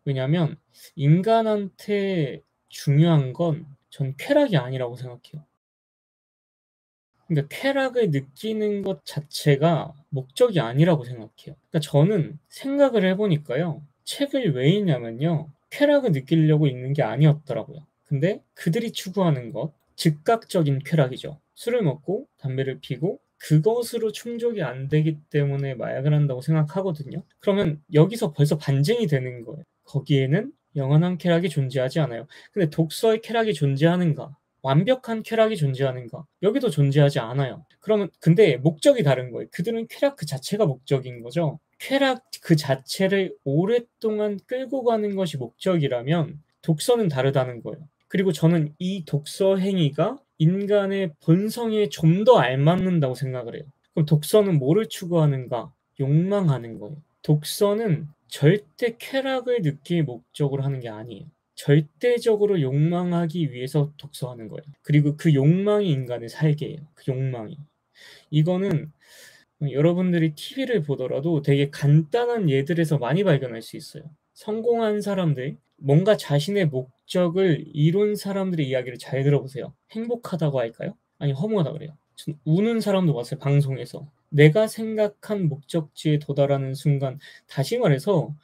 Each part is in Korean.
왜냐하면 인간한테 중요한 건 전 쾌락이 아니라고 생각해요. 그러니까 쾌락을 느끼는 것 자체가 목적이 아니라고 생각해요. 그러니까 저는 생각을 해 보니까요. 책을 왜 읽냐면요. 쾌락을 느끼려고 읽는 게 아니었더라고요. 근데 그들이 추구하는 것, 즉각적인 쾌락이죠. 술을 먹고 담배를 피고 그것으로 충족이 안 되기 때문에 마약을 한다고 생각하거든요. 그러면 여기서 벌써 반증이 되는 거예요. 거기에는 영원한 쾌락이 존재하지 않아요. 근데 독서의 쾌락이 존재하는가? 완벽한 쾌락이 존재하는가? 여기도 존재하지 않아요. 그러면 근데 목적이 다른 거예요. 그들은 쾌락 그 자체가 목적인 거죠. 쾌락 그 자체를 오랫동안 끌고 가는 것이 목적이라면 독서는 다르다는 거예요. 그리고 저는 이 독서 행위가 인간의 본성에 좀 더 알맞는다고 생각을 해요. 그럼 독서는 뭐를 추구하는가? 욕망하는 거예요. 독서는 절대 쾌락을 느낄 목적으로 하는 게 아니에요. 절대적으로 욕망하기 위해서 독서하는 거예요. 그리고 그 욕망이 인간을 살게 해요. 그 욕망이. 이거는 여러분들이 TV를 보더라도 되게 간단한 예들에서 많이 발견할 수 있어요. 성공한 사람들, 뭔가 자신의 목적을 이룬 사람들의 이야기를 잘 들어보세요. 행복하다고 할까요? 아니, 허무하다 그래요. 전 우는 사람도 봤어요, 방송에서. 내가 생각한 목적지에 도달하는 순간, 다시 말해서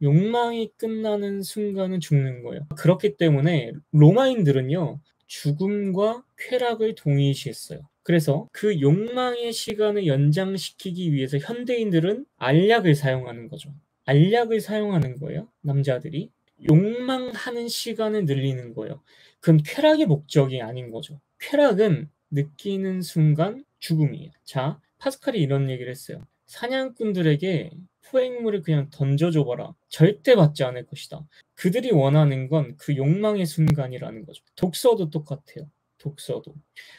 욕망이 끝나는 순간은 죽는 거예요. 그렇기 때문에 로마인들은요, 죽음과 쾌락을 동일시했어요. 그래서 그 욕망의 시간을 연장시키기 위해서 현대인들은 알약을 사용하는 거죠. 알약을 사용하는 거예요, 남자들이. 욕망하는 시간을 늘리는 거예요. 그건 쾌락의 목적이 아닌 거죠. 쾌락은 느끼는 순간 죽음이에요. 자, 파스칼이 이런 얘기를 했어요. 사냥꾼들에게 포획물을 그냥 던져줘 봐라. 절대 받지 않을 것이다. 그들이 원하는 건 그 욕망의 순간이라는 거죠. 독서도 똑같아요. 독서도.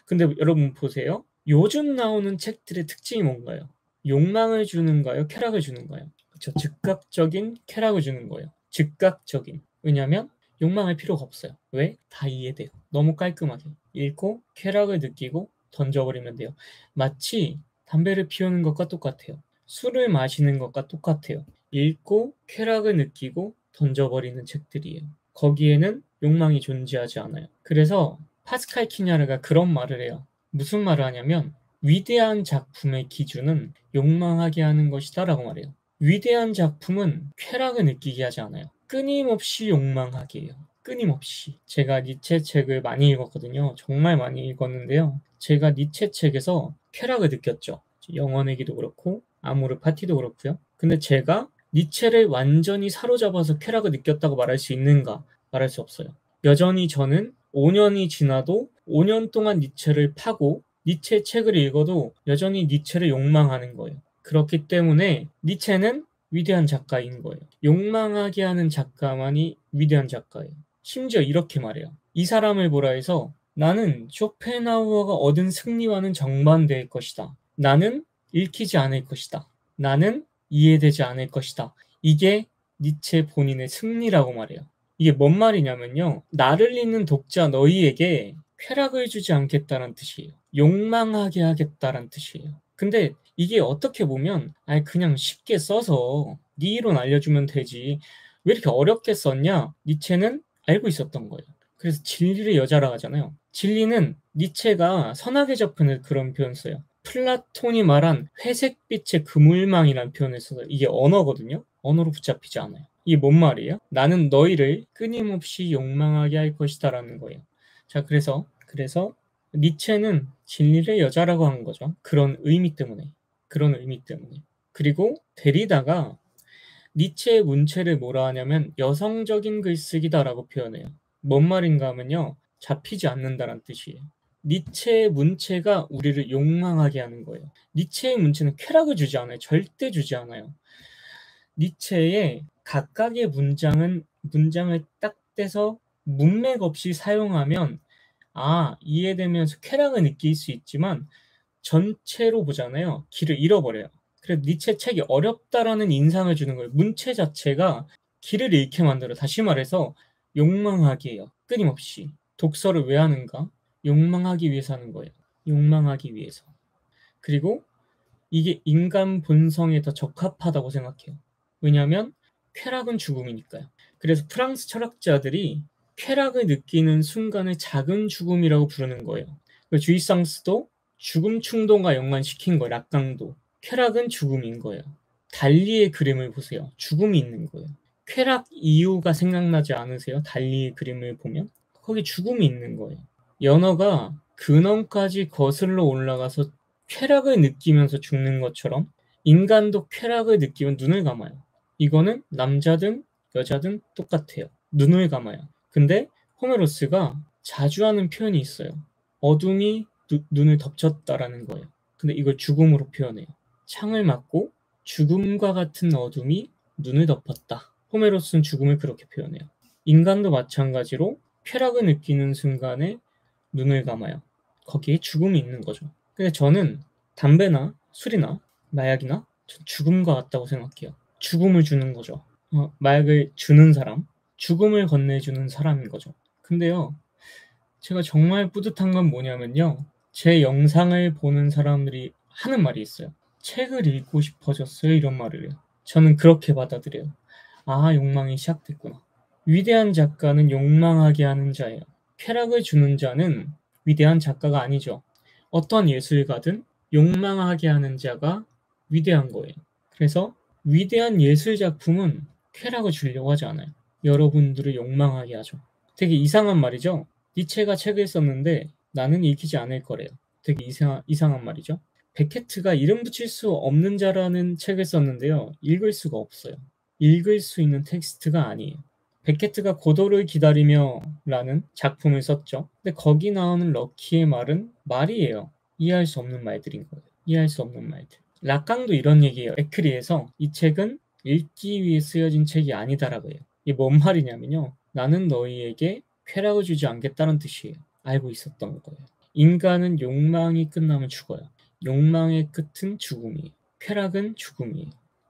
근데 여러분 보세요. 요즘 나오는 책들의 특징이 뭔가요? 욕망을 주는가요? 쾌락을 주는가요? 그렇죠. 즉각적인 쾌락을 주는 거예요. 즉각적인. 왜냐하면 욕망할 필요가 없어요. 왜? 다 이해돼요. 너무 깔끔하게. 읽고 쾌락을 느끼고 던져버리면 돼요. 마치 담배를 피우는 것과 똑같아요. 술을 마시는 것과 똑같아요. 읽고 쾌락을 느끼고 던져버리는 책들이에요. 거기에는 욕망이 존재하지 않아요. 그래서 파스칼 키냐르가 그런 말을 해요. 무슨 말을 하냐면 위대한 작품의 기준은 욕망하게 하는 것이다 라고 말해요. 위대한 작품은 쾌락을 느끼게 하지 않아요. 끊임없이 욕망하게 해요. 끊임없이. 제가 니체 책을 많이 읽었거든요. 정말 많이 읽었는데요. 제가 니체 책에서 쾌락을 느꼈죠. 영혼의 기도 그렇고 아모르 파티도 그렇고요. 근데 제가 니체를 완전히 사로잡아서 쾌락을 느꼈다고 말할 수 있는가? 말할 수 없어요. 여전히 저는 5년이 지나도 5년 동안 니체를 파고 니체 책을 읽어도 여전히 니체를 욕망하는 거예요. 그렇기 때문에 니체는 위대한 작가인 거예요. 욕망하게 하는 작가만이 위대한 작가예요. 심지어 이렇게 말해요. 이 사람을 보라 해서 나는 쇼펜하우어가 얻은 승리와는 정반대일 것이다. 나는 읽히지 않을 것이다. 나는 이해되지 않을 것이다. 이게 니체 본인의 승리라고 말해요. 이게 뭔 말이냐면요. 나를 읽는 독자 너희에게 쾌락을 주지 않겠다는 뜻이에요. 욕망하게 하겠다는 뜻이에요. 근데 이게 어떻게 보면 아니 그냥 쉽게 써서 네 이론 알려주면 되지. 왜 이렇게 어렵게 썼냐? 니체는 알고 있었던 거예요. 그래서 진리의 여자라 하잖아요. 진리는 니체가 선하게 접근을 그런 표현 써요. 플라톤이 말한 회색빛의 그물망이라는 표현을 써요. 이게 언어거든요. 언어로 붙잡히지 않아요. 이게 뭔 말이에요? 나는 너희를 끊임없이 욕망하게 할 것이다라는 거예요. 자, 그래서 니체는 진리의 여자라고 한 거죠. 그런 의미 때문에. 그런 의미 때문에. 그리고 데리다가 니체의 문체를 뭐라 하냐면 여성적인 글쓰기다라고 표현해요. 뭔 말인가 하면요. 잡히지 않는다는 뜻이에요. 니체의 문체가 우리를 욕망하게 하는 거예요. 니체의 문체는 쾌락을 주지 않아요. 절대 주지 않아요. 니체의 각각의 문장을 딱 떼서 문맥 없이 사용하면 이해되면서 쾌락을 느낄 수 있지만 전체로 보잖아요. 길을 잃어버려요. 그래서 니체 책이 어렵다라는 인상을 주는 거예요. 문체 자체가 길을 잃게 만들어. 다시 말해서 욕망하게 해요. 끊임없이. 독서를 왜 하는가? 욕망하기 위해서 하는 거예요. 욕망하기 위해서. 그리고 이게 인간 본성에 더 적합하다고 생각해요. 왜냐하면 쾌락은 죽음이니까요. 그래서 프랑스 철학자들이 쾌락을 느끼는 순간을 작은 죽음이라고 부르는 거예요. 주이상스도 죽음 충동과 연관시킨 거예요. 락강도. 쾌락은 죽음인 거예요. 달리의 그림을 보세요. 죽음이 있는 거예요. 쾌락 이유가 생각나지 않으세요? 달리의 그림을 보면? 거기 죽음이 있는 거예요. 연어가 근원까지 거슬러 올라가서 쾌락을 느끼면서 죽는 것처럼 인간도 쾌락을 느끼면 눈을 감아요. 이거는 남자든 여자든 똑같아요. 눈을 감아요. 근데 호메로스가 자주 하는 표현이 있어요. 어둠이 눈을 덮쳤다라는 거예요. 근데 이걸 죽음으로 표현해요. 창을 맞고 죽음과 같은 어둠이 눈을 덮었다. 호메로스는 죽음을 그렇게 표현해요. 인간도 마찬가지로 쾌락을 느끼는 순간에 눈을 감아요. 거기에 죽음이 있는 거죠. 근데 저는 담배나 술이나 마약이나 죽음과 같다고 생각해요. 죽음을 주는 거죠. 마약을 주는 사람, 죽음을 건네주는 사람인 거죠. 근데요, 제가 정말 뿌듯한 건 뭐냐면요. 제 영상을 보는 사람들이 하는 말이 있어요. 책을 읽고 싶어졌어요. 이런 말을 해요. 저는 그렇게 받아들여요. 아, 욕망이 시작됐구나. 위대한 작가는 욕망하게 하는 자예요. 쾌락을 주는 자는 위대한 작가가 아니죠. 어떤 예술가든 욕망하게 하는 자가 위대한 거예요. 그래서 위대한 예술 작품은 쾌락을 주려고 하지 않아요. 여러분들을 욕망하게 하죠. 되게 이상한 말이죠. 니체가 책을 썼는데 나는 읽히지 않을 거래요. 되게 이상한 말이죠. 베케트가 이름 붙일 수 없는 자라는 책을 썼는데요. 읽을 수가 없어요. 읽을 수 있는 텍스트가 아니에요. 베케트가 고도를 기다리며 라는 작품을 썼죠. 근데 거기 나오는 럭키의 말은 말이에요. 이해할 수 없는 말들인 거예요. 이해할 수 없는 말들. 락강도 이런 얘기예요. 에크리에서 이 책은 읽기 위해 쓰여진 책이 아니다라고 해요. 이게 뭔 말이냐면요. 나는 너희에게 쾌락을 주지 않겠다는 뜻이에요. 알고 있었던 거예요. 인간은 욕망이 끝나면 죽어요. 욕망의 끝은 죽음이에요. 쾌락은 죽음이에요.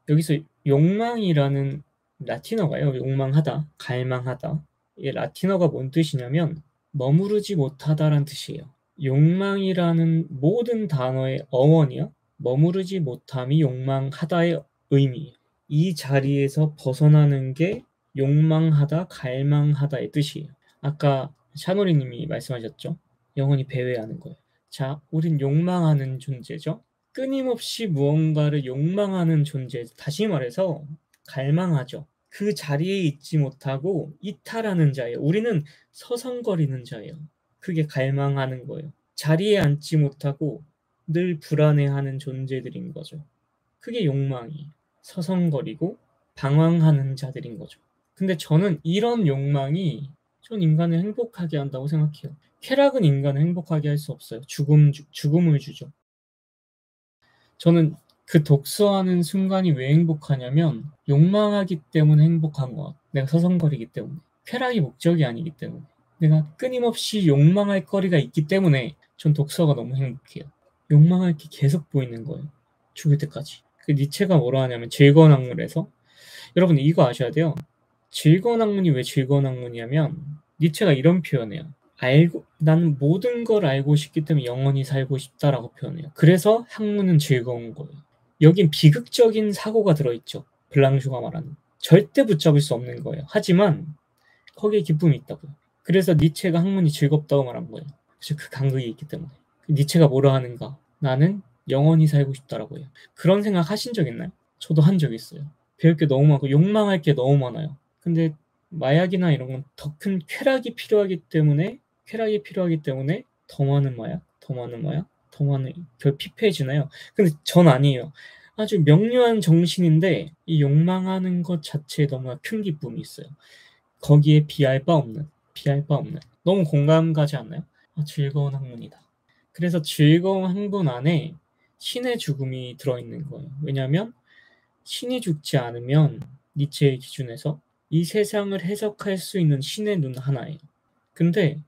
여기서 욕망이라는 라틴어가요. 욕망하다, 갈망하다. 이 라틴어가 뭔 뜻이냐면 머무르지 못하다라는 뜻이에요. 욕망이라는 모든 단어의 어원이요. 머무르지 못함이 욕망하다의 의미예요. 이 자리에서 벗어나는 게 욕망하다, 갈망하다의 뜻이에요. 아까 샤노리님이 말씀하셨죠. 영혼이 배회하는 거예요. 자, 우린 욕망하는 존재죠. 끊임없이 무언가를 욕망하는 존재. 다시 말해서 갈망하죠. 그 자리에 있지 못하고 이탈하는 자예요. 우리는 서성거리는 자예요. 그게 갈망하는 거예요. 자리에 앉지 못하고 늘 불안해하는 존재들인 거죠. 그게 욕망이 서성거리고 방황하는 자들인 거죠. 근데 저는 이런 욕망이 전 인간을 행복하게 한다고 생각해요. 쾌락은 인간을 행복하게 할 수 없어요. 죽음을 주죠. 저는 그 독서하는 순간이 왜 행복하냐면 욕망하기 때문에 행복한 것 같아요. 내가 서성거리기 때문에. 쾌락이 목적이 아니기 때문에. 내가 끊임없이 욕망할 거리가 있기 때문에 전 독서가 너무 행복해요. 욕망할 게 계속 보이는 거예요. 죽을 때까지. 그 니체가 뭐라 하냐면 즐거운 학문에서 여러분 이거 아셔야 돼요. 즐거운 학문이 왜 즐거운 학문이냐면 니체가 이런 표현해요. 나는 모든 걸 알고 싶기 때문에 영원히 살고 싶다라고 표현해요. 그래서 학문은 즐거운 거예요. 여긴 비극적인 사고가 들어있죠. 블랑슈가 말하는. 절대 붙잡을 수 없는 거예요. 하지만 거기에 기쁨이 있다고요. 그래서 니체가 학문이 즐겁다고 말한 거예요. 그래서 그 간극이 있기 때문에. 니체가 뭐라 하는가? 나는 영원히 살고 싶다라고 해요. 그런 생각 하신 적 있나요? 저도 한 적 있어요. 배울 게 너무 많고 욕망할 게 너무 많아요. 근데 마약이나 이런 건 더 큰 쾌락이 필요하기 때문에 더 많은 마약, 더 많은 마약, 더 많은 결 피폐해지나요? 근데 전 아니에요. 아주 명료한 정신인데 이 욕망하는 것 자체에 너무나 큰 기쁨이 있어요. 거기에 비할 바 없는 너무 공감 가지 않나요? 즐거운 학문이다. 그래서 즐거운 학문 안에 신의 죽음이 들어있는 거예요. 왜냐하면 신이 죽지 않으면 니체의 기준에서 이 세상을 해석할 수 있는 신의 눈 하나예요. 근데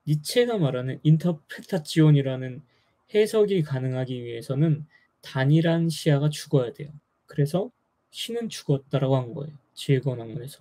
니체가 말하는 인터프레타치온이라는 해석이 가능하기 위해서는 단일한 시야가 죽어야 돼요. 그래서 신은 죽었다라고 한 거예요. 즐거운 학문에서.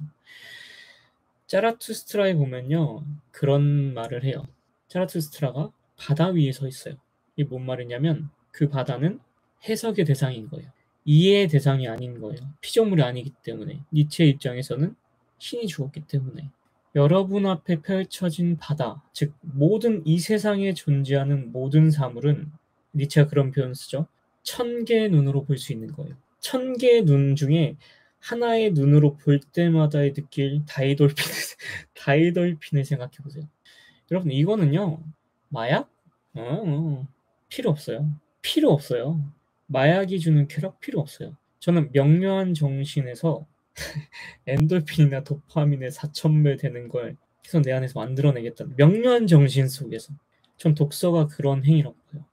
자라투스트라에 보면요. 그런 말을 해요. 자라투스트라가 바다 위에 서 있어요. 이게 뭔 말이냐면 그 바다는 해석의 대상인 거예요. 이해의 대상이 아닌 거예요. 피조물이 아니기 때문에 니체의 입장에서는 신이 주었기 때문에. 여러분 앞에 펼쳐진 바다, 즉 모든 이 세상에 존재하는 모든 사물은 니체가 그런 표현을 쓰죠. 1000개의 눈으로 볼 수 있는 거예요. 1000개의 눈 중에 하나의 눈으로 볼 때마다의 느낄 다이돌핀을 다이돌핀을 생각해 보세요. 여러분 이거는요. 마약? 필요 없어요. 필요 없어요. 마약이 주는 쾌락 필요 없어요. 저는 명료한 정신에서 엔돌핀이나 도파민의 4,000배 되는 걸 계속 내 안에서 만들어내겠다는 명료한 정신 속에서 전 독서가 그런 행위라고 봐요.